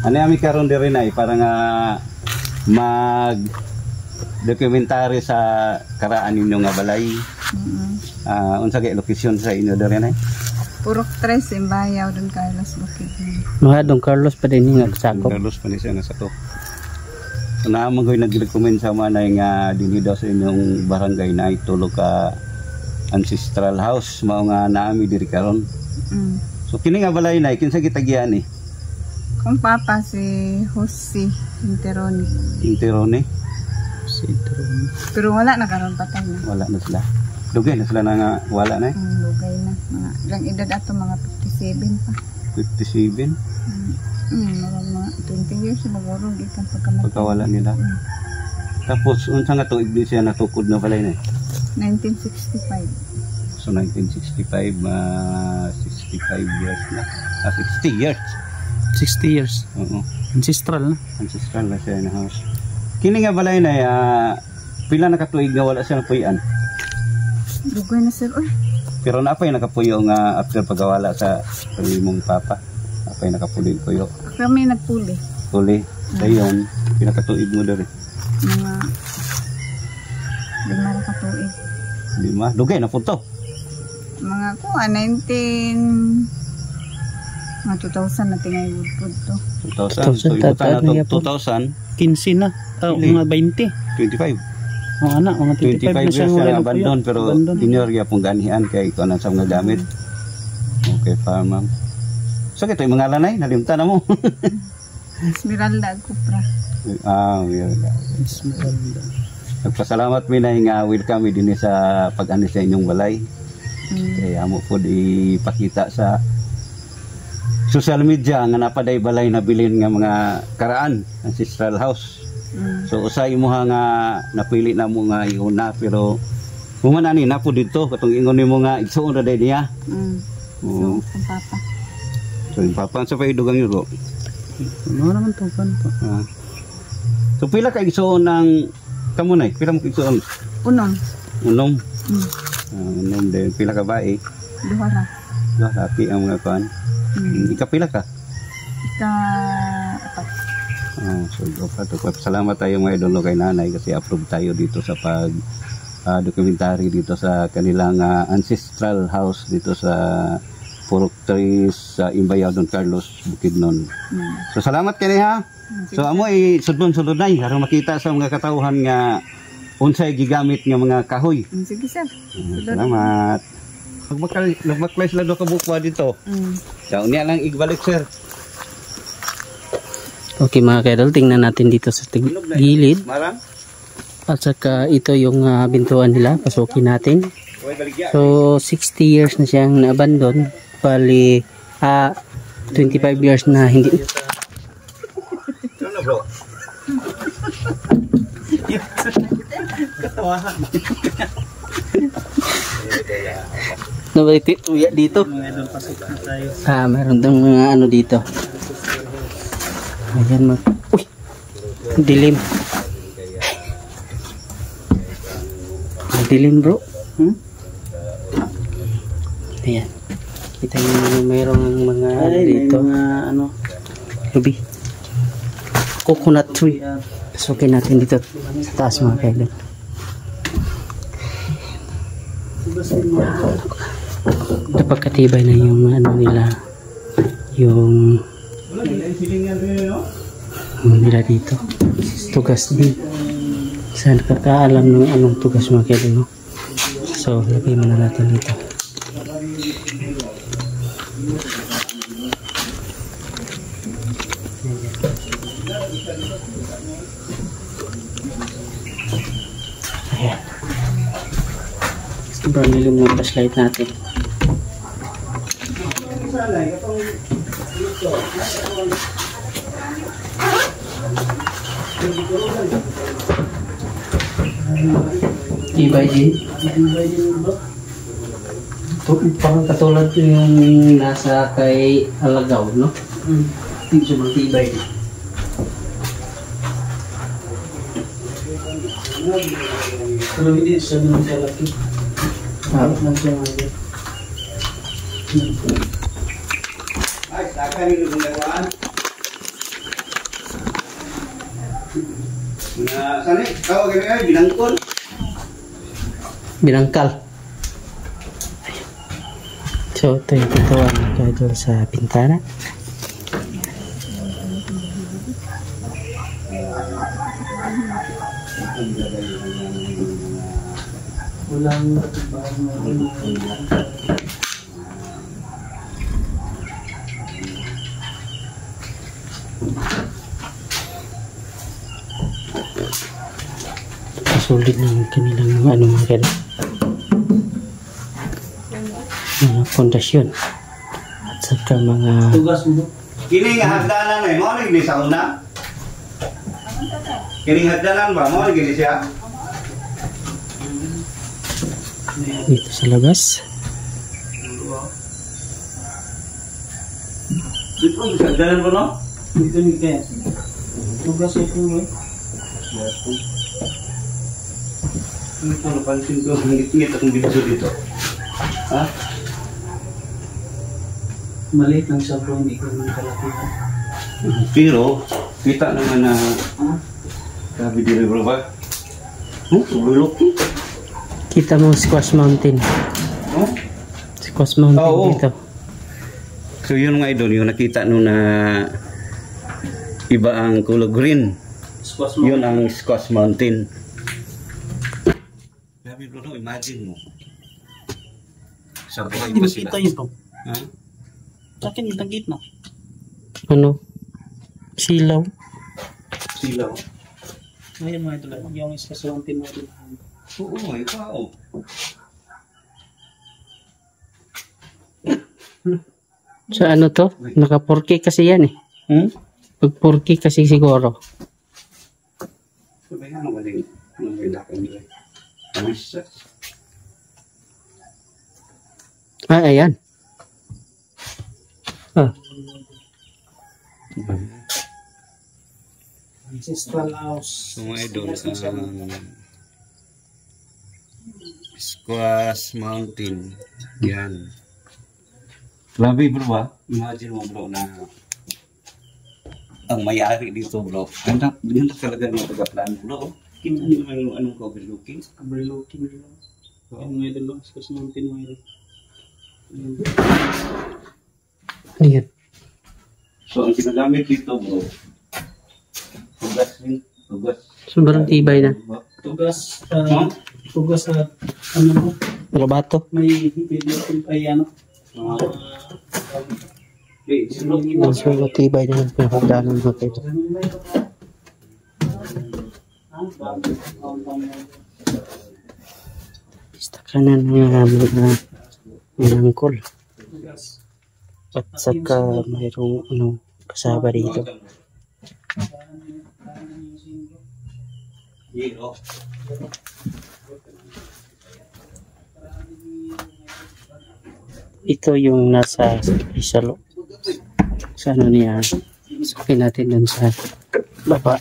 Ano kami karon diri na para nga mag dokumentary sa karaan ninyo nga balay. Unsa kay location sa inyo diri na? Purok 3 Imbayaw Don Carlos Bukid. Mga Don Carlos pa din nga sakop. Carlos pa ni siya nga sakop. So naman ko'y nag-recommend sa manay nga dinhi daw sa inyong barangay na itulog ka ancestral house mao nga naami diri karon. So kini nga balay na kinsa gitagian ni? Kung papa si Jose Interoni. Interoni. Pero wala na karon patay na. Wala na sila. Dugay na sila na nga wala na eh. Dugay na. Mga ilang edad ato mga 57 pa. 57. Mga 20 years siguro gikan pagkamatay. Pagkawala nila. Tapos unsa nga tuig di siya natukod na balay na? 1965. So 1965 65 years na. 60 years. 60 years. Oo. Ancestral na. Ancestral na siya na house. Kini nga balay na pila na katuig nga wala siya napuy-an. Dugay na sir oy. Pero napay nakapuyo nga after pagkawala sa mong papa. Napay nakapuyo. Kami nagpuli. Puli. Dayon pinakatuig mo diri. Mga 5 na katuig. 5. Dugay na punto. Mga kuha 19 mga 2000 na tingay wood to. 2000. So ibutan na to 2000. 15 na. Mga 20. 25. Mga anak, mga 25 years na abandon pero inyorya pong ganihan kay ikaw na sa mga gamit. Okay pa ma'am. So kito yung mga lanay, nalimta na mo. Esmeralda Cupra. Esmeralda. Nagpasalamat mi na nga welcome din sa pag-ani sa inyong balay. Kaya amo po ipakita sa social media nga napaday balay na bilin nga mga karaan ancestral house. So usay mo nga napili na mo nga iuna pero humana ni napo dito katong ingon nimo nga igsuon ra day niya. So papa. So yung papa sa paidugang yuro. Ano naman to kan to. So pila ka igsuon ng kamunay? Pila mo igsuon? Unom. Unom. Unom din pila ka bae? Duha. Happy ang mga kan. Ikapila ka? Ika-4. So salamat tayo mga idolo kay nanay kasi approve tayo dito sa pag documentary dito sa kanilang ancestral house dito sa Purok 3 sa Imbayaw Don Carlos Bukidnon. So salamat kani ha. So amo sudlon-sudlon nay aron makita sa mga katawhan nga unsay gigamit nga mga kahoy. Sige sir. Salamat. Nagmaklay sila do ka bukwa dito. Daw niya lang igbalik sir. Okay mga kaidol, tingnan natin dito sa gilid. At saka ito yung bintuan nila, pasukin natin. So 60 years na siyang na-abandon. Bali 25 years na hindi. Ano bro? Katawahan. Nabaliti tuya dito. Meron tong mga ano dito. Ayan uy! Dilim. Dilim bro. Ayan. Kita nyo mayroong mga ano dito. Mga ano. Ruby. Coconut tree. Pasukin natin dito sa taas mga kailan. Napagkatibay na yung ano nila, yung nila dito. Tugas din. Saan kakaalam ng anong tugas mga kailan, no? So lagay muna natin dito. Ayan. Sobrang lilim ng flashlight natin. Ibay din. Parang katulad yung nasa kay Alagaw, no? Sobrang tibay din. Pero hindi siya naman siya laki. Harap lang siya ngayon. Ay, saka rin yung gawaan. Sani, tawag kami binangkol. Binangkal. So, ito yung pintuan mga sa bintana. Sulit ng kanilang mga kaya mga pundasyon at saka mga Kini nga hagdanan ay mo ni sa una. Kini hagdanan ba mo ni siya? dito sa labas. Dito sa hagdanan ko no? Dito ni kaya tugas ito eh. Ano pa napansin ko, ngit-ngit akong video dito. Ha? Maliit lang siya bro, hindi ko naman kalakihan. Pero, kita naman na sabi dito bro ba? Bulok. Kita mo Squash Mountain. Oh? Squash Mountain Oo. dito. So yun mga idol, yung nakita nung na iba ang kulay green. Yun ang Squash Mountain. Grabe bro, no? Imagine mo. Sa buhay pa sila. Ito. Ha? Sa akin yung gitna. Ano? Silaw. Silaw. Ngayon mga ito yung Squash Mountain mo rin. Oo, ikaw. So ano to? Naka 4K kasi yan eh. Pag 4K kasi siguro. Sabi nga naman din. Ano ba yung lakang nila? Ay, ayan. Ah. Ancestral house. So mga idol, Squash Mountain. Yan. Grabe bro ba? Imagine mo bro na ang mayari dito bro. Ganda talaga ng pagkaplano bro. Kita nyo naman yung anong overlooking. Overlooking nila. Ang mga idol, Squash Mountain mga idol. Ayan. So ang sinagamit dito bro, tugas. Sobrang tibay na. Tugas, Huh? tugas sa ano mo, Robato. may ay ano, Sobrang tibay na yung pinagdanan mo ito. Basta ka na mga minangkol. At saka mayroong kasaba dito. Ito yung nasa isalo. Sa ano niya. Sakin natin dun sa baba.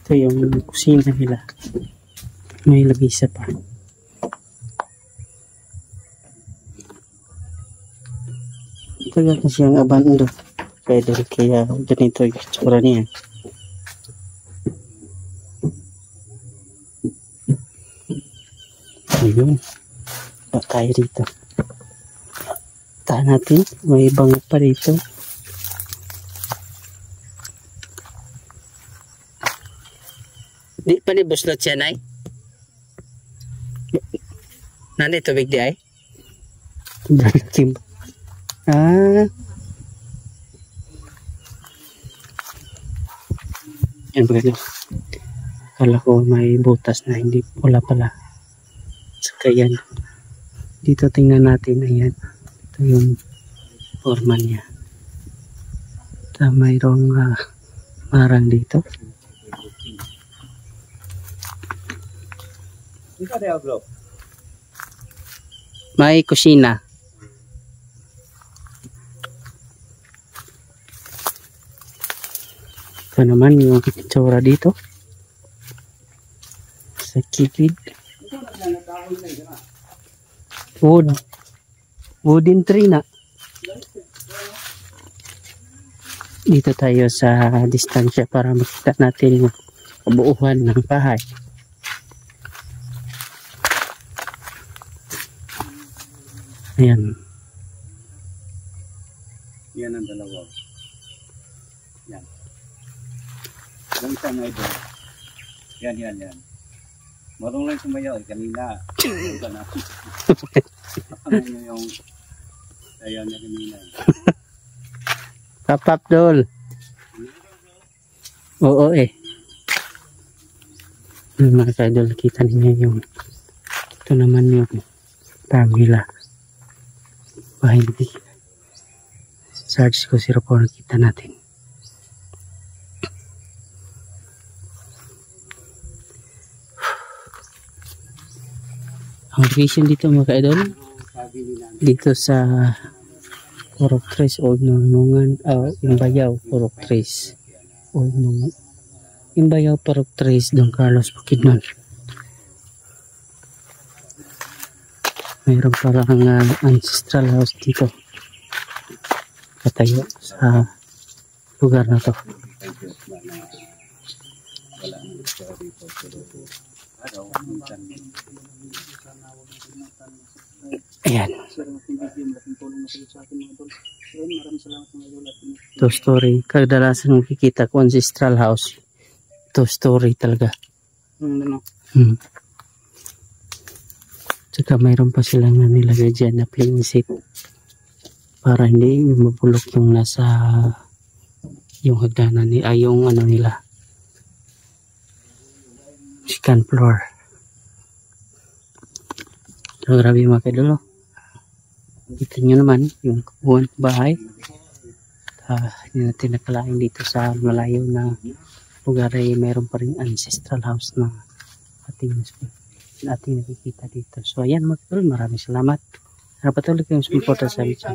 Ito yung kusina nila. May labisa pa. Tagal na siyang abando. Kaya ganito yung tsura niya. Ayun. Tayo dito. Tahan natin. May bango pa dito. Di pa ni buslot siya, Nay? Nani tubig di ay? Kim. Yan ba ganyan? Akala ko may butas na hindi wala pala. Saka yan. Dito tingnan natin. Ayan. Ito yung forma niya. Ito mayroong marang dito. May kusina. Ito naman yung itsura dito. Sa kilid. Wooden tree na. Dito tayo sa distansya para makita natin yung kabuuhan ng bahay. Ayan. Yan ang dalawa. Yan. Yung isang idol. Yan. Marunong lang sumayaw. Kanina. Ito na. Ano yung sayaw niya kanina. Papap dol. Oo Yung mga ka-idol, kita ninyo yung ito naman yung farm nila. Bahay hindi. Search ko 04 nakita natin. Ang location dito mga ka-idol, dito sa Purok 3 Old Nunungan, Imbayaw Purok 3 Old Nunungan, Imbayaw Purok 3 Don Carlos Bukidnon. Mayroon parang ancestral house dito katayo sa lugar na to. Ayan. Two story. Kadalasan makikita ko ancestral house. Two story talaga. Tsaka mayroon pa silang nilagay dyan na plain seat para hindi mabulok yung nasa yung hagdanan nila, yung ano nila, second floor. So grabe mga kadolo. Kita nyo naman yung kabuuan ng bahay. Hindi natin nakalain dito sa malayo na lugar ay mayroon pa rin ancestral house na ating nakikita dito. So ayan mga kadolo, maraming salamat. Patuloy kayong sumuporta sa video.